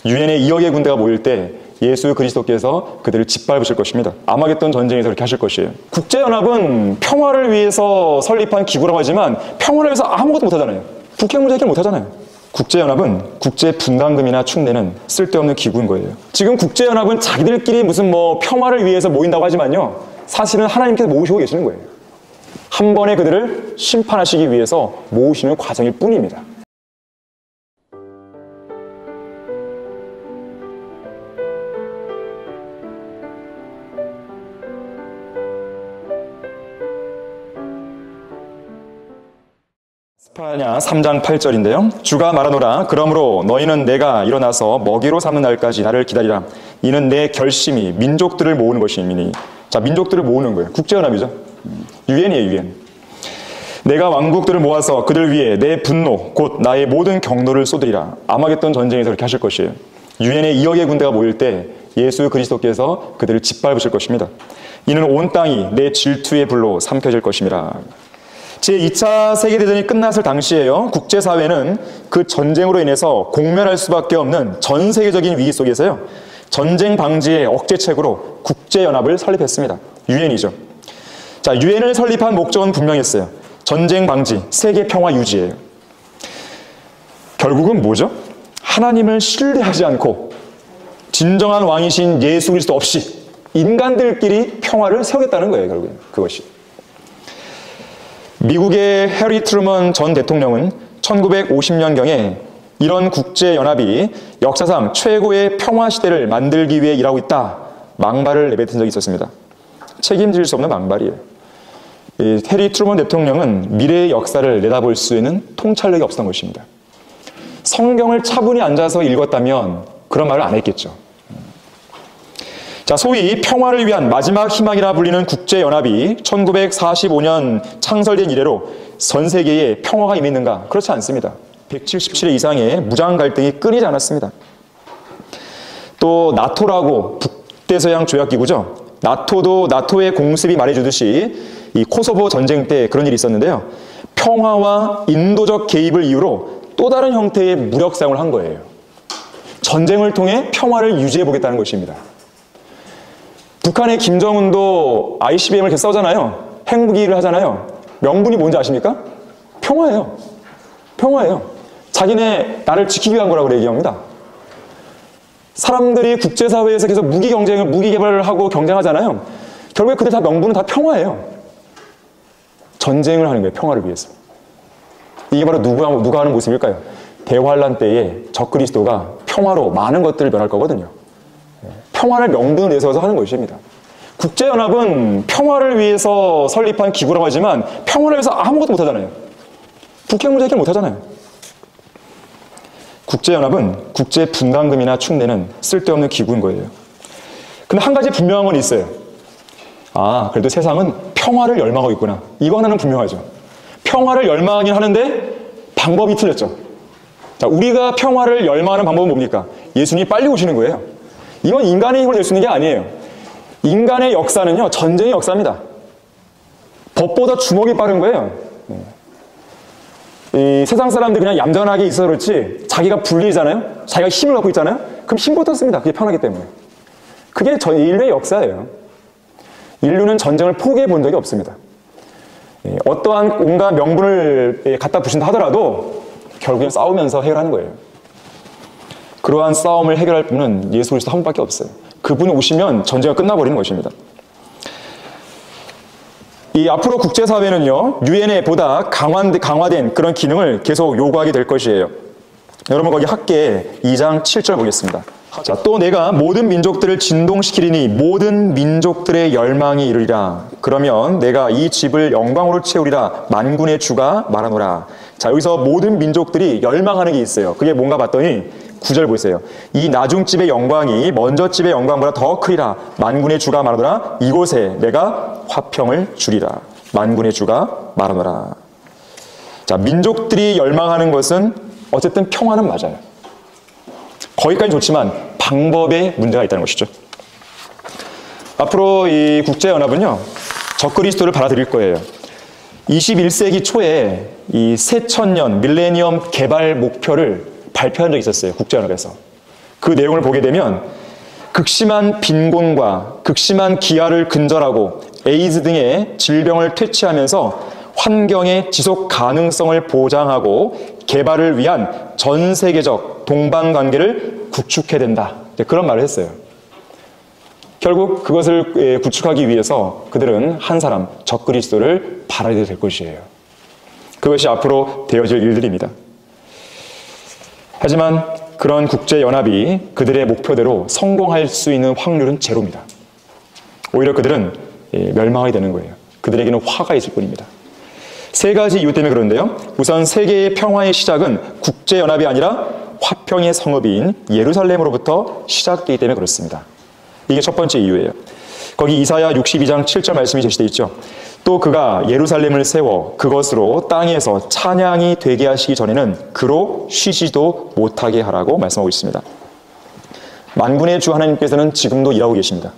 유엔의 2억의 군대가 모일 때 예수 그리스도께서 그들을 짓밟으실 것입니다. 아마겟돈 전쟁에서 그렇게 하실 것이에요. 국제연합은 평화를 위해서 설립한 기구라고 하지만 평화를 위해서 아무것도 못하잖아요. 북핵 문제 해결 못하잖아요. 국제연합은 국제분담금이나 충내는 쓸데없는 기구인 거예요. 지금 국제연합은 자기들끼리 무슨 평화를 위해서 모인다고 하지만요, 사실은 하나님께서 모으시고 계시는 거예요. 한 번에 그들을 심판하시기 위해서 모으시는 과정일 뿐입니다. 스파냐 3장 8절인데요. 주가 말하노라. 그러므로 너희는 내가 일어나서 먹이로 삼는 날까지 나를 기다리라. 이는 내 결심이 민족들을 모으는 것이니. 자, 민족들을 모으는 거예요. 국제연합이죠. 유엔이에요, 유엔. 내가 왕국들을 모아서 그들 위에 내 분노 곧 나의 모든 경노를 쏟으리라. 아마겟돈 전쟁에서 그렇게 하실 것이에요. 유엔의 2억의 군대가 모일 때 예수 그리스도께서 그들을 짓밟으실 것입니다. 이는 온 땅이 내 질투의 불로 삼켜질 것임이라. 제2차 세계대전이 끝났을 당시에요, 국제사회는 그 전쟁으로 인해서 공멸할 수밖에 없는 전 세계적인 위기 속에서요, 전쟁 방지의 억제책으로 국제연합을 설립했습니다. 유엔이죠. 자, 유엔을 설립한 목적은 분명했어요. 전쟁 방지, 세계 평화 유지예요. 결국은 뭐죠? 하나님을 신뢰하지 않고 진정한 왕이신 예수 그리스도 없이 인간들끼리 평화를 세우겠다는 거예요, 결국은 그것이. 미국의 해리 트루먼 전 대통령은 1950년경에 이런 국제연합이 역사상 최고의 평화 시대를 만들기 위해 일하고 있다, 망발을 내뱉은 적이 있었습니다. 책임질 수 없는 망발이에요. 이 해리 트루먼 대통령은 미래의 역사를 내다볼 수 있는 통찰력이 없었던 것입니다. 성경을 차분히 앉아서 읽었다면 그런 말을 안 했겠죠. 자, 소위 평화를 위한 마지막 희망이라 불리는 국제연합이 1945년 창설된 이래로 전 세계에 평화가 임했는가? 그렇지 않습니다. 177회 이상의 무장 갈등이 끊이지 않았습니다. 또 나토라고 북대서양 조약기구죠. 나토도 나토의 공습이 말해주듯이 이 코소보 전쟁 때 그런 일이 있었는데요. 평화와 인도적 개입을 이유로 또 다른 형태의 무력 사용을 한 거예요. 전쟁을 통해 평화를 유지해보겠다는 것입니다. 북한의 김정은도 ICBM을 계속 쏘잖아요. 핵무기를 하잖아요. 명분이 뭔지 아십니까? 평화예요. 평화예요. 자기네 나를 지키기 위한 거라고 얘기합니다. 사람들이 국제사회에서 계속 무기 경쟁을, 무기 개발을 하고 경쟁하잖아요. 결국에 그들 다 명분은 다 평화예요. 전쟁을 하는 거예요. 평화를 위해서. 이게 바로 누가 하는 모습일까요? 대환란 때에 적그리스도가 평화로 많은 것들을 면할 거거든요. 평화를 명분으로 내세워서 하는 것입니다. 국제연합은 평화를 위해서 설립한 기구라고 하지만 평화를 위해서 아무것도 못하잖아요. 북핵 문제 해결 못하잖아요. 국제연합은 국제분담금이나 충내는 쓸데없는 기구인 거예요. 근데 한 가지 분명한 건 있어요. 아, 그래도 세상은 평화를 열망하고 있구나. 이거 하나는 분명하죠. 평화를 열망하긴 하는데 방법이 틀렸죠. 자, 우리가 평화를 열망하는 방법은 뭡니까? 예수님이 빨리 오시는 거예요. 이건 인간의 힘으로 낼 수 있는 게 아니에요. 인간의 역사는요, 전쟁의 역사입니다. 법보다 주먹이 빠른 거예요. 이 세상 사람들이 그냥 얌전하게 있어서 그렇지, 자기가 불리잖아요? 자기가 힘을 갖고 있잖아요? 그럼 힘부터 씁니다. 그게 편하기 때문에. 그게 인류의 역사예요. 인류는 전쟁을 포기해 본 적이 없습니다. 어떠한 온갖 명분을 갖다 부신다 하더라도 결국엔 싸우면서 해결하는 거예요. 그러한 싸움을 해결할 분은 예수 그리스도 한 분밖에 없어요. 그분이 오시면 전쟁이 끝나버리는 것입니다. 이 앞으로 국제사회는요, 유엔에 보다 강화된 그런 기능을 계속 요구하게 될 것이에요. 여러분 거기 학계 2장 7절 보겠습니다. 자, 또 내가 모든 민족들을 진동시키리니 모든 민족들의 열망이 이르리라. 그러면 내가 이 집을 영광으로 채우리라. 만군의 주가 말하노라. 자, 여기서 모든 민족들이 열망하는 게 있어요. 그게 뭔가 봤더니 9절 보세요. 이 나중집의 영광이 먼저 집의 영광보다 더 크리라. 만군의 주가 말하노라. 이곳에 내가 화평을 주리라. 만군의 주가 말하노라. 자, 민족들이 열망하는 것은 어쨌든 평화는 맞아요. 거기까지 좋지만 방법에 문제가 있다는 것이죠. 앞으로 이 국제연합은요, 적그리스도를 받아들일 거예요. 21세기 초에 이 새천년 밀레니엄 개발 목표를 발표한 적이 있었어요. 국제연합에서. 그 내용을 보게 되면 극심한 빈곤과 극심한 기아를 근절하고 에이즈 등의 질병을 퇴치하면서 환경의 지속 가능성을 보장하고 개발을 위한 전 세계적 동반 관계를 구축해야 된다. 그런 말을 했어요. 결국 그것을 구축하기 위해서 그들은 한 사람, 적그리스도를 바라야 될 것이에요. 그것이 앞으로 되어질 일들입니다. 하지만 그런 국제연합이 그들의 목표대로 성공할 수 있는 확률은 제로입니다. 오히려 그들은 멸망하게 되는 거예요. 그들에게는 화가 있을 뿐입니다. 세 가지 이유 때문에 그런데요. 우선 세계의 평화의 시작은 국제연합이 아니라 화평의 성읍인 예루살렘으로부터 시작되기 때문에 그렇습니다. 이게 첫 번째 이유예요. 거기 이사야 62장 7절 말씀이 제시되어 있죠. 또 그가 예루살렘을 세워 그것으로 땅에서 찬양이 되게 하시기 전에는 그로 쉬지도 못하게 하라고 말씀하고 있습니다. 만군의 주 하나님께서는 지금도 일하고 계십니다.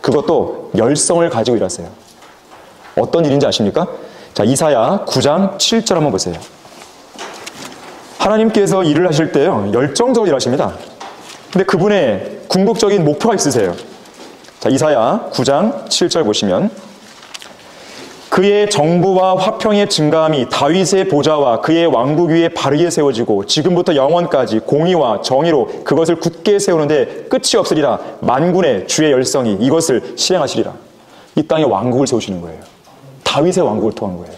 그것도 열성을 가지고 일하세요. 어떤 일인지 아십니까? 자, 이사야 9장 7절 한번 보세요. 하나님께서 일을 하실 때요, 열정적으로 일하십니다. 근데 그분의 궁극적인 목표가 있으세요. 자, 이사야 9장 7절 보시면 그의 정부와 화평의 증감이 다윗의 보좌와 그의 왕국 위에 바르게 세워지고 지금부터 영원까지 공의와 정의로 그것을 굳게 세우는데 끝이 없으리라. 만군의 주의 열성이 이것을 실행하시리라. 이 땅에 왕국을 세우시는 거예요. 다윗의 왕국을 통한 거예요.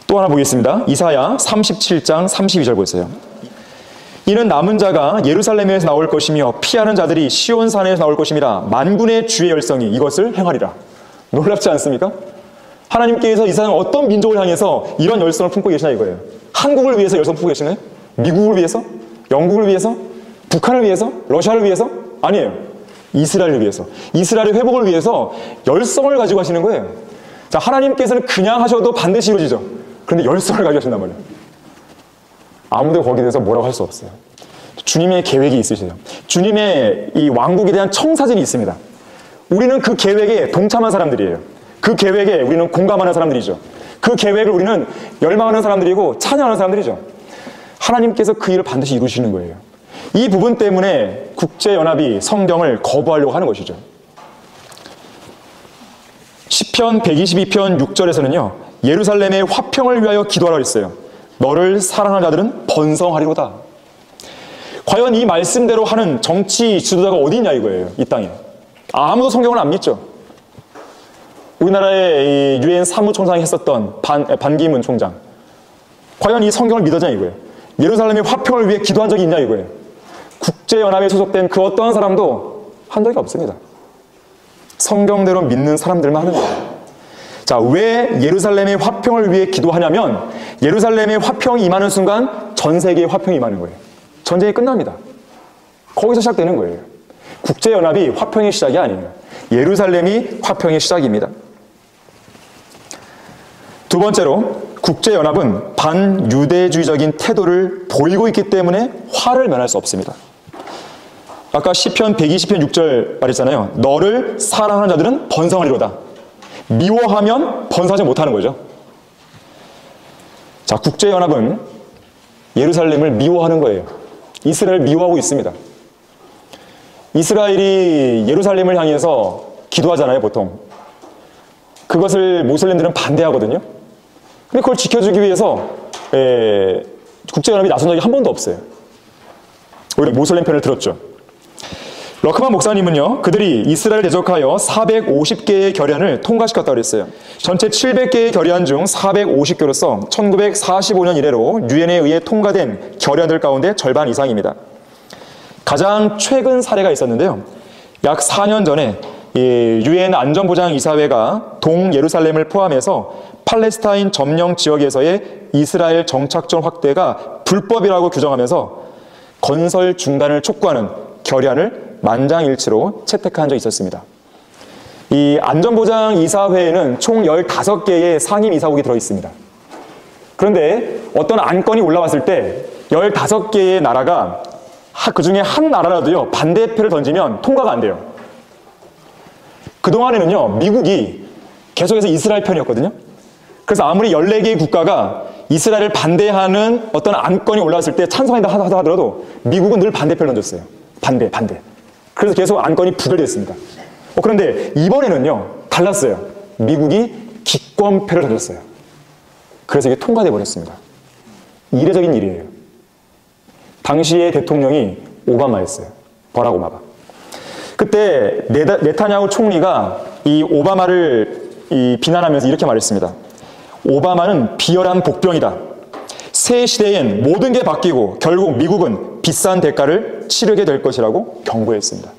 또 하나 보겠습니다. 이사야 37장 32절 보세요. 이는 남은 자가 예루살렘에서 나올 것이며 피하는 자들이 시온산에서 나올 것임이라. 만군의 주의 열성이 이것을 행하리라. 놀랍지 않습니까? 하나님께서 이 세상 어떤 민족을 향해서 이런 열성을 품고 계시나 이거예요. 한국을 위해서 열성 품고 계시나요? 미국을 위해서? 영국을 위해서? 북한을 위해서? 러시아를 위해서? 아니에요. 이스라엘을 위해서. 이스라엘의 회복을 위해서 열성을 가지고 하시는 거예요. 자, 하나님께서는 그냥 하셔도 반드시 이루어지죠. 그런데 열성을 가지고 하신단 말이에요. 아무도 거기에 대해서 뭐라고 할 수 없어요. 주님의 계획이 있으세요. 주님의 이 왕국에 대한 청사진이 있습니다. 우리는 그 계획에 동참한 사람들이에요. 그 계획에 우리는 공감하는 사람들이죠. 그 계획을 우리는 열망하는 사람들이고 찬양하는 사람들이죠. 하나님께서 그 일을 반드시 이루시는 거예요. 이 부분 때문에 국제연합이 성경을 거부하려고 하는 것이죠. 시편 122편 6절에서는요. 예루살렘의 화평을 위하여 기도하라 했어요. 너를 사랑하는 자들은 번성하리로다. 과연 이 말씀대로 하는 정치 지도자가 어디 있냐 이거예요. 이 땅에. 아무도 성경을 안 믿죠. 우리나라의 유엔 사무총장이 했었던 반기문 총장. 과연 이 성경을 믿었냐 이거예요. 예루살렘의 화평을 위해 기도한 적이 있냐 이거예요. 국제연합에 소속된 그 어떠한 사람도 한 적이 없습니다. 성경대로 믿는 사람들만 하는 거예요. 자, 왜 예루살렘의 화평을 위해 기도하냐면 예루살렘의 화평이 임하는 순간 전 세계의 화평이 임하는 거예요. 전쟁이 끝납니다. 거기서 시작되는 거예요. 국제연합이 화평의 시작이 아니에요. 예루살렘이 화평의 시작입니다. 두 번째로 국제연합은 반유대주의적인 태도를 보이고 있기 때문에 화를 면할 수 없습니다. 아까 시편 120편 6절 말했잖아요. 너를 사랑하는 자들은 번성하리로다. 미워하면 번성하지 못하는 거죠. 자, 국제연합은 예루살렘을 미워하는 거예요. 이스라엘을 미워하고 있습니다. 이스라엘이 예루살렘을 향해서 기도하잖아요, 보통. 그것을 모슬림들은 반대하거든요. 근데 그걸 지켜주기 위해서 국제연합이 나선 적이 한 번도 없어요. 오히려 모슬림 편을 들었죠. 러크만 목사님은요, 그들이 이스라엘을 대적하여 450개의 결연을 통과시켰다고 그랬어요. 전체 700개의 결연 중 450개로서 1945년 이래로 유엔에 의해 통과된 결연들 가운데 절반 이상입니다. 가장 최근 사례가 있었는데요. 약 4년 전에 유엔 안전보장이사회가 동예루살렘을 포함해서 팔레스타인 점령 지역에서의 이스라엘 정착점 확대가 불법이라고 규정하면서 건설 중단을 촉구하는 결의안을 만장일치로 채택한 적이 있었습니다. 이 안전보장이사회에는 총 15개의 상임이사국이 들어있습니다. 그런데 어떤 안건이 올라왔을 때 15개의 나라가 그 중에 한 나라라도요, 반대표를 던지면 통과가 안 돼요. 그동안에는요, 미국이 계속해서 이스라엘 편이었거든요. 그래서 아무리 14개의 국가가 이스라엘을 반대하는 어떤 안건이 올라왔을 때 찬성한다 하더라도 미국은 늘 반대표를 던졌어요. 반대. 그래서 계속 안건이 부결됐습니다. 그런데 이번에는요, 달랐어요. 미국이 기권패를 던졌어요. 그래서 이게 통과돼 버렸습니다. 이례적인 일이에요. 당시의 대통령이 오바마였어요. 버락 오바마. 그때 네타냐후 총리가 이 오바마를 비난하면서 이렇게 말했습니다. 오바마는 비열한 복병이다. 새 시대엔 모든 게 바뀌고 결국 미국은 비싼 대가를 치르게 될 것이라고 경고했습니다.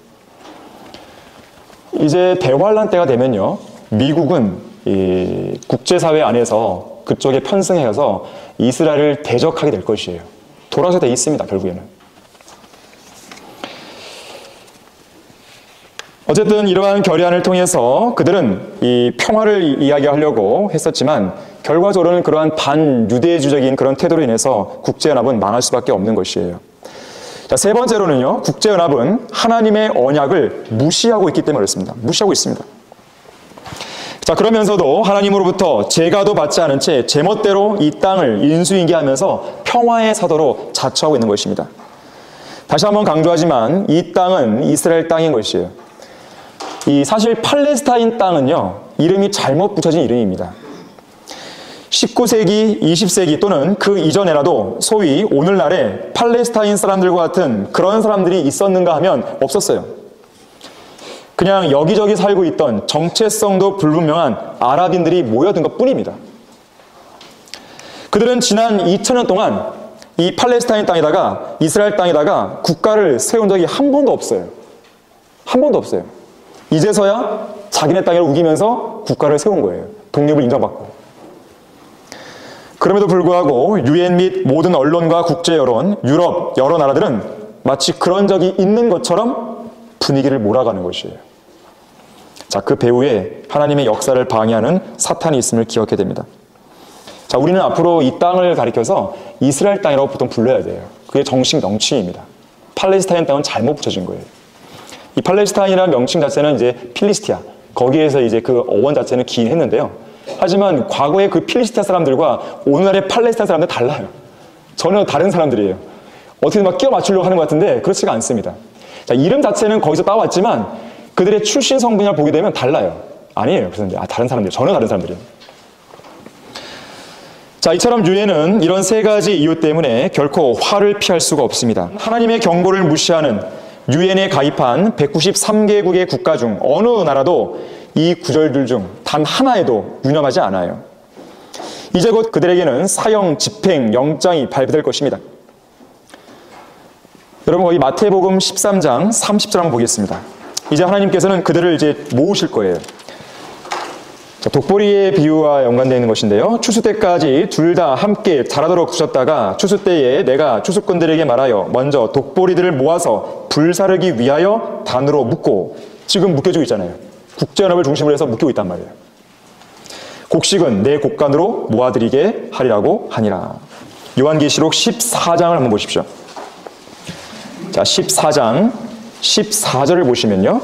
이제 대환란 때가 되면요, 미국은 이 국제사회 안에서 그쪽에 편승해서 이스라엘을 대적하게 될 것이에요. 돌아서 돼 있습니다, 결국에는. 어쨌든 이러한 결의안을 통해서 그들은 이 평화를 이야기하려고 했었지만 결과적으로는 그러한 반유대주적인 그런 태도로 인해서 국제연합은 망할 수밖에 없는 것이에요. 자, 세 번째로는요, 국제연합은 하나님의 언약을 무시하고 있기 때문에 그렇습니다. 무시하고 있습니다. 자, 그러면서도 하나님으로부터 제가도 받지 않은 채 제멋대로 이 땅을 인수인계하면서 평화의 사도로 자처하고 있는 것입니다. 다시 한번 강조하지만 이 땅은 이스라엘 땅인 것이에요. 사실 팔레스타인 땅은요, 이름이 잘못 붙여진 이름입니다. 19세기, 20세기 또는 그 이전에라도 소위 오늘날의 팔레스타인 사람들과 같은 그런 사람들이 있었는가 하면 없었어요. 그냥 여기저기 살고 있던 정체성도 불분명한 아랍인들이 모여든 것 뿐입니다. 그들은 지난 2000년 동안 이 팔레스타인 땅에다가 이스라엘 땅에다가 국가를 세운 적이 한 번도 없어요. 한 번도 없어요. 이제서야 자기네 땅을 우기면서 국가를 세운 거예요. 독립을 인정받고. 그럼에도 불구하고 유엔 및 모든 언론과 국제여론, 유럽 여러 나라들은 마치 그런 적이 있는 것처럼 분위기를 몰아가는 것이에요. 자, 그 배후에 하나님의 역사를 방해하는 사탄이 있음을 기억해야 됩니다. 자, 우리는 앞으로 이 땅을 가리켜서 이스라엘 땅이라고 보통 불러야 돼요. 그게 정식 명칭입니다. 팔레스타인 땅은 잘못 붙여진 거예요. 이 팔레스타인이라는 명칭 자체는 이제 필리스티아, 거기에서 이제 그 어원 자체는 긴 했는데요. 하지만 과거의 그 필리스티아 사람들과 오늘날의 팔레스타인 사람들은 달라요. 전혀 다른 사람들이에요. 어떻게 막 끼워 맞추려고 하는 것 같은데 그렇지가 않습니다. 자, 이름 자체는 거기서 따왔지만 그들의 출신 성분을 보게 되면 달라요. 아니에요. 그래서 다른 사람들, 전혀 다른 사람들이에요. 자, 이처럼 유엔은 이런 세 가지 이유 때문에 결코 화를 피할 수가 없습니다. 하나님의 경고를 무시하는 유엔에 가입한 193개국의 국가 중 어느 나라도 이 구절들 중 단 하나에도 유념하지 않아요. 이제 곧 그들에게는 사형, 집행, 영장이 발부될 것입니다. 여러분, 거기 마태복음 13장 30절 한번 보겠습니다. 이제 하나님께서는 그들을 이제 모으실 거예요. 자, 독보리의 비유와 연관되어 있는 것인데요. 추수 때까지 둘 다 함께 자라도록 두셨다가 추수 때에 내가 추수꾼들에게 말하여 먼저 독보리들을 모아서 불사르기 위하여 단으로 묶고, 지금 묶여지고 있잖아요. 국제연합을 중심으로 해서 묶이고 있단 말이에요. 곡식은 내 곡간으로 모아드리게 하리라고 하니라. 요한계시록 14장을 한번 보십시오. 자, 14장 14절을 보시면요,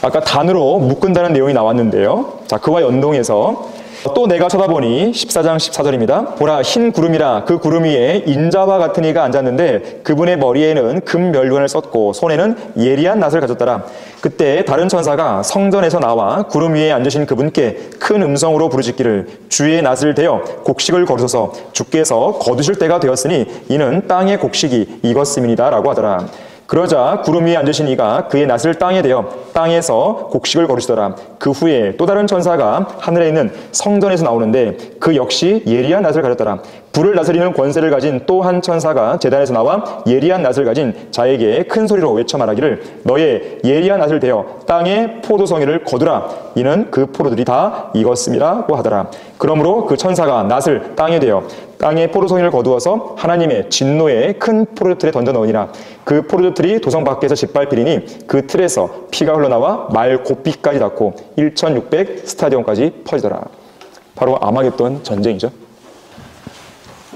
아까 단으로 묶은다는 내용이 나왔는데요. 자, 그와 연동해서 또 내가 쳐다보니 14장 14절입니다. 보라, 흰 구름이라. 그 구름 위에 인자와 같은 이가 앉았는데 그분의 머리에는 금멸관을 썼고 손에는 예리한 낫을 가졌더라. 그때 다른 천사가 성전에서 나와 구름 위에 앉으신 그분께 큰 음성으로 부르짖기를 주의 낫을 대어 곡식을 거두소서. 주께서 거두실 때가 되었으니 이는 땅의 곡식이 익었음이니라 라고 하더라. 그러자 구름 위에 앉으신 이가 그의 낫을 땅에 대어 땅에서 곡식을 거두시더라. 그 후에 또 다른 천사가 하늘에 있는 성전에서 나오는데 그 역시 예리한 낫을 가졌더라. 불을 다스리는 권세를 가진 또 한 천사가 제단에서 나와 예리한 낫을 가진 자에게 큰 소리로 외쳐 말하기를 너의 예리한 낫을 대어 땅의 포도송이를 거두라. 이는 그 포도들이 다 익었음이라고 하더라. 그러므로 그 천사가 낫을 땅에 대어 땅의 포도송이를 거두어서 하나님의 진노의 큰 포도틀에 던져 넣으니라. 그 포도틀이 도성 밖에서 짓밟히리니 그 틀에서 피가 흘러나와 말 고삐까지 닿고 1600 스타디온까지 퍼지더라. 바로 아마겟돈 전쟁이죠.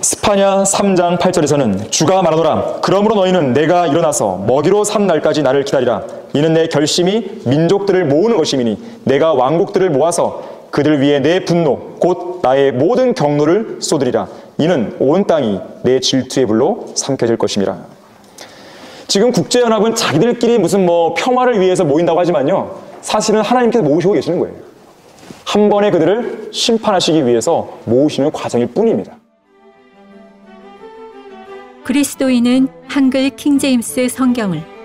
스파냐 3장 8절에서는 주가 말하노라. 그러므로 너희는 내가 일어나서 먹이로 삼 날까지 나를 기다리라. 이는 내 결심이 민족들을 모으는 것이미니 내가 왕국들을 모아서 그들 위에 내 분노 곧 나의 모든 경노를 쏟으리라. 이는 온 땅이 내 질투의 불로 삼켜질 것임이라. 지금 국제연합은 자기들끼리 무슨 평화를 위해서 모인다고 하지만요. 사실은 하나님께서 모으시고 계시는 거예요. 한 번에 그들을 심판하시기 위해서 모으시는 과정일 뿐입니다. 그리스도인은 한글 킹제임스 성경을